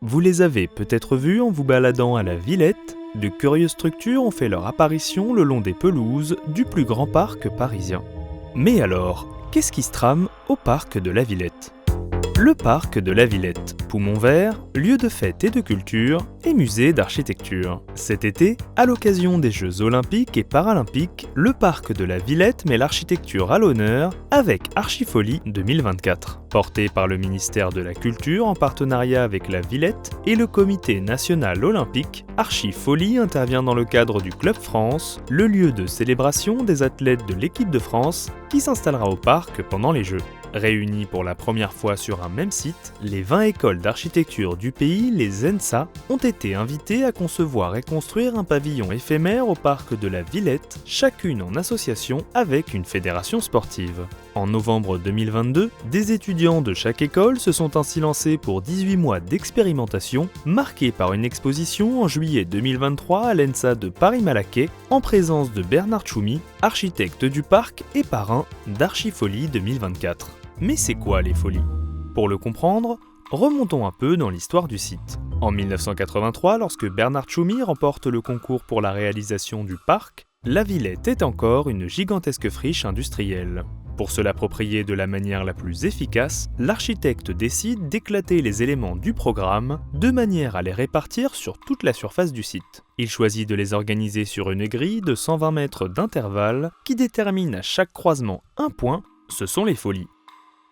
Vous les avez peut-être vus en vous baladant à la Villette, de curieuses structures ont fait leur apparition le long des pelouses du plus grand parc parisien. Mais alors, qu'est-ce qui se trame au parc de la Villette ? Le parc de la Villette, poumon vert, lieu de fête et de culture et musée d'architecture. Cet été, à l'occasion des Jeux Olympiques et Paralympiques, le parc de la Villette met l'architecture à l'honneur avec Archifolie 2024. Porté par le ministère de la Culture en partenariat avec la Villette et le Comité national olympique, Archifolie intervient dans le cadre du Club France, le lieu de célébration des athlètes de l'équipe de France qui s'installera au parc pendant les Jeux. Réunies pour la première fois sur un même site, les 20 écoles d'architecture du pays, les ENSA, ont été invitées à concevoir et construire un pavillon éphémère au parc de la Villette, chacune en association avec une fédération sportive. En novembre 2022, des étudiants de chaque école se sont ainsi lancés pour 18 mois d'expérimentation, marqués par une exposition en juillet 2023 à l'ENSA de Paris-Malaquais, en présence de Bernard Tchoumi, architecte du parc et parrain d'Archifolie 2024. Mais c'est quoi les folies ? Pour le comprendre, remontons un peu dans l'histoire du site. En 1983, lorsque Bernard Tchoumi remporte le concours pour la réalisation du parc, la Villette est encore une gigantesque friche industrielle. Pour se l'approprier de la manière la plus efficace, l'architecte décide d'éclater les éléments du programme de manière à les répartir sur toute la surface du site. Il choisit de les organiser sur une grille de 120 mètres d'intervalle qui détermine à chaque croisement un point, ce sont les folies.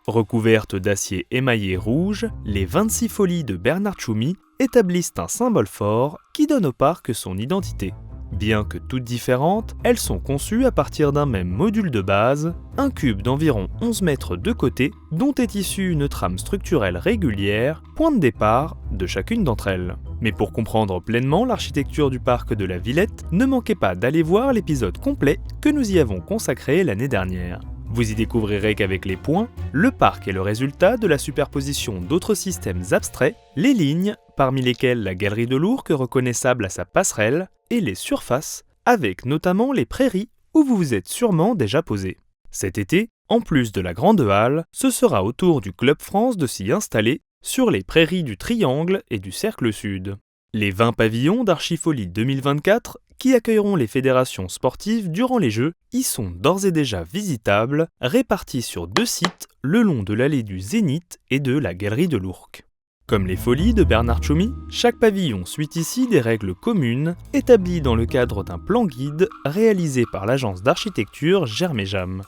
Recouvertes d'acier émaillé rouge, les 26 folies de Bernard Tchoumi établissent un symbole fort qui donne au parc son identité. Bien que toutes différentes, elles sont conçues à partir d'un même module de base, un cube d'environ 11 mètres de côté, dont est issue une trame structurelle régulière, point de départ de chacune d'entre elles. Mais pour comprendre pleinement l'architecture du parc de la Villette, ne manquez pas d'aller voir l'épisode complet que nous y avons consacré l'année dernière. Vous y découvrirez qu'avec les points, le parc est le résultat de la superposition d'autres systèmes abstraits, les lignes, parmi lesquelles la galerie de l'Ourcq reconnaissable à sa passerelle, et les surfaces, avec notamment les prairies où vous vous êtes sûrement déjà posé. Cet été, en plus de la Grande Halle, ce sera au tour du Club France de s'y installer sur les prairies du Triangle et du Cercle Sud. Les 20 pavillons d'Archifolie 2024 qui accueilleront les fédérations sportives durant les Jeux y sont d'ores et déjà visitables, répartis sur 2 sites le long de l'allée du Zénith et de la galerie de l'Ourcq. Comme les folies de Bernard Tchoumi, chaque pavillon suit ici des règles communes établies dans le cadre d'un plan guide réalisé par l'agence d'architecture Germéjam.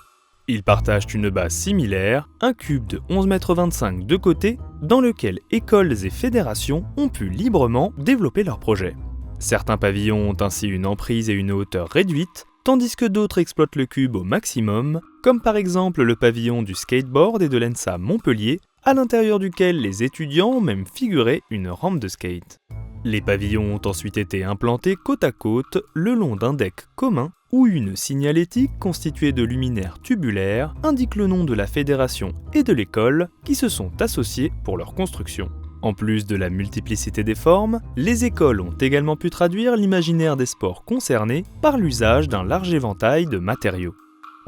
Ils partagent une base similaire, un cube de 11,25 m de côté, dans lequel écoles et fédérations ont pu librement développer leurs projets. Certains pavillons ont ainsi une emprise et une hauteur réduite, tandis que d'autres exploitent le cube au maximum, comme par exemple le pavillon du skateboard et de l'ENSA Montpellier, à l'intérieur duquel les étudiants ont même figuré une rampe de skate. Les pavillons ont ensuite été implantés côte à côte le long d'un deck commun où une signalétique constituée de luminaires tubulaires indique le nom de la fédération et de l'école qui se sont associés pour leur construction. En plus de la multiplicité des formes, les écoles ont également pu traduire l'imaginaire des sports concernés par l'usage d'un large éventail de matériaux.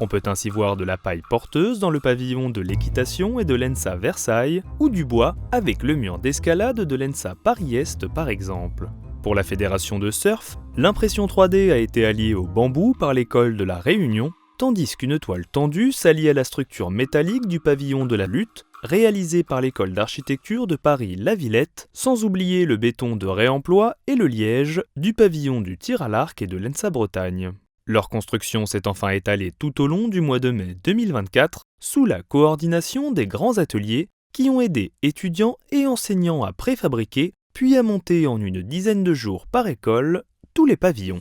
On peut ainsi voir de la paille porteuse dans le pavillon de l'équitation et de l'ENSA Versailles, ou du bois avec le mur d'escalade de l'ENSA Paris-Est par exemple. Pour la fédération de surf, l'impression 3D a été alliée au bambou par l'école de la Réunion, tandis qu'une toile tendue s'allie à la structure métallique du pavillon de la lutte, réalisé par l'école d'architecture de Paris-La Villette, sans oublier le béton de réemploi et le liège du pavillon du tir à l'arc et de l'ENSA Bretagne. Leur construction s'est enfin étalée tout au long du mois de mai 2024, sous la coordination des grands ateliers qui ont aidé étudiants et enseignants à préfabriquer, puis à monter en une dizaine de jours par école tous les pavillons.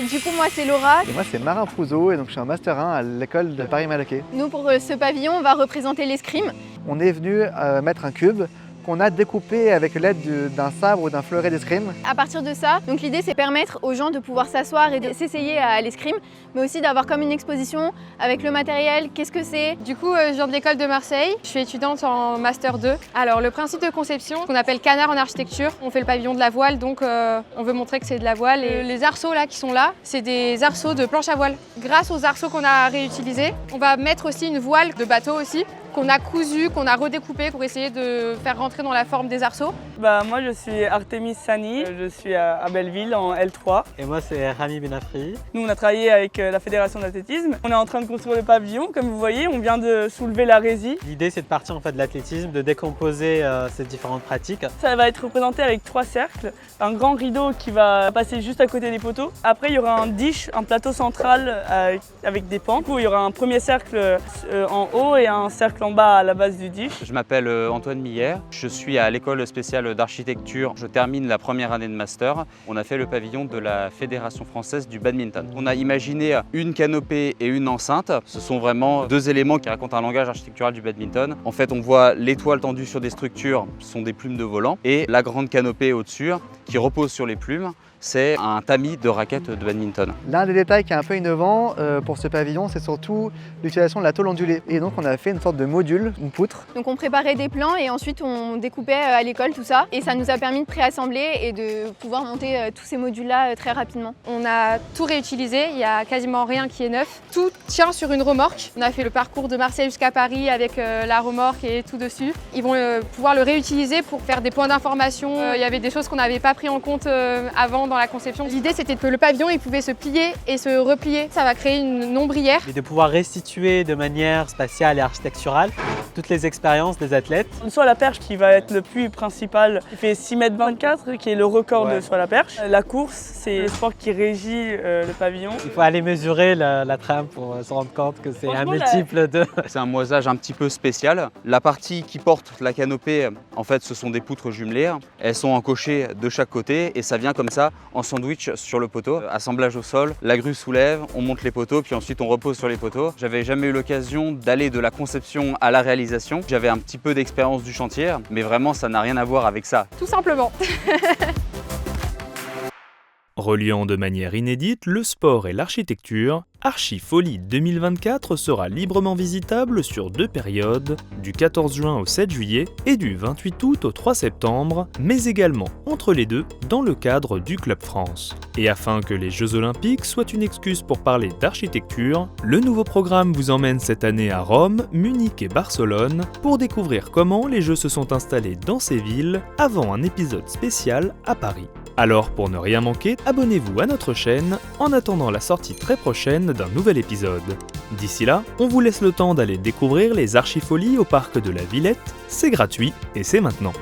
Du coup, moi c'est Laura. Et moi c'est Marin Prouzeau et donc je suis en Master 1 à l'école de Paris-Malaquais. Nous, pour ce pavillon, on va représenter l'escrime. On est venu mettre un cube qu'on a découpé avec l'aide d'un sabre ou d'un fleuret d'escrime. À partir de ça, donc l'idée c'est permettre aux gens de pouvoir s'asseoir et de s'essayer à l'escrime, mais aussi d'avoir comme une exposition avec le matériel, qu'est-ce que c'est. Du coup, je viens de l'école de Marseille, je suis étudiante en Master 2. Alors le principe de conception, qu'on appelle canard en architecture, on fait le pavillon de la voile, donc on veut montrer que c'est de la voile. Et les arceaux là qui sont là, c'est des arceaux de planche à voile. Grâce aux arceaux qu'on a réutilisés, on va mettre aussi une voile de bateau aussi, qu'on a cousus, qu'on a redécoupés pour essayer de faire rentrer dans la forme des arceaux. Moi je suis Artemis Sani, je suis à Belleville en L3. Et moi c'est Rami Benafri. Nous on a travaillé avec la Fédération d'athlétisme. On est en train de construire le pavillon, comme vous voyez, on vient de soulever la résille. L'idée c'est de partir en fait de l'athlétisme, de décomposer ces différentes pratiques. Ça va être représenté avec 3 cercles, un grand rideau qui va passer juste à côté des poteaux. Après il y aura un dish, un plateau central avec des pans. Du coup, il y aura un premier cercle en haut et un cercle en bas à la base du dish. Je m'appelle Antoine Millère, je suis à l'école spéciale d'architecture. Je termine la première année de master. On a fait le pavillon de la Fédération française du badminton. On a imaginé une canopée et une enceinte. Ce sont vraiment 2 éléments qui racontent un langage architectural du badminton. En fait, on voit l'étoile tendue sur des structures, ce sont des plumes de volant, et la grande canopée au-dessus qui repose sur les plumes. C'est un tamis de raquettes de badminton. L'un des détails qui est un peu innovant pour ce pavillon, c'est surtout l'utilisation de la tôle ondulée. Et donc on a fait une sorte de module, une poutre. Donc on préparait des plans et ensuite on découpait à l'école tout ça. Et ça nous a permis de préassembler et de pouvoir monter tous ces modules-là très rapidement. On a tout réutilisé, il n'y a quasiment rien qui est neuf. Tout tient sur une remorque. On a fait le parcours de Marseille jusqu'à Paris avec la remorque et tout dessus. Ils vont pouvoir le réutiliser pour faire des points d'information. Il y avait des choses qu'on n'avait pas pris en compte avant dans la conception. L'idée c'était que le pavillon il pouvait se plier et se replier. Ça va créer une ombrière. Et de pouvoir restituer de manière spatiale et architecturale toutes les expériences des athlètes. Le saut à la perche qui va être le puits principal, qui fait 6,24 m, qui est le record de saut à la perche. La course, c'est le sport qui régit le pavillon. Il faut aller mesurer la trame pour se rendre compte que c'est un multiple de... C'est un moisage un petit peu spécial. La partie qui porte la canopée, en fait, ce sont des poutres jumelées. Elles sont encochées de chaque côté et ça vient comme ça en sandwich sur le poteau. Assemblage au sol, la grue soulève, on monte les poteaux, puis ensuite on repose sur les poteaux. J'avais jamais eu l'occasion d'aller de la conception à la réalisation. J'avais un petit peu d'expérience du chantier, mais vraiment ça n'a rien à voir avec ça. Tout simplement. Reliant de manière inédite le sport et l'architecture, Archifolie 2024 sera librement visitable sur 2 périodes, du 14 juin au 7 juillet et du 28 août au 3 septembre, mais également entre les deux dans le cadre du Club France. Et afin que les Jeux Olympiques soient une excuse pour parler d'architecture, le nouveau programme vous emmène cette année à Rome, Munich et Barcelone pour découvrir comment les Jeux se sont installés dans ces villes avant un épisode spécial à Paris. Alors pour ne rien manquer, abonnez-vous à notre chaîne en attendant la sortie très prochaine d'un nouvel épisode. D'ici là, on vous laisse le temps d'aller découvrir les Archifolies au parc de la Villette, c'est gratuit et c'est maintenant.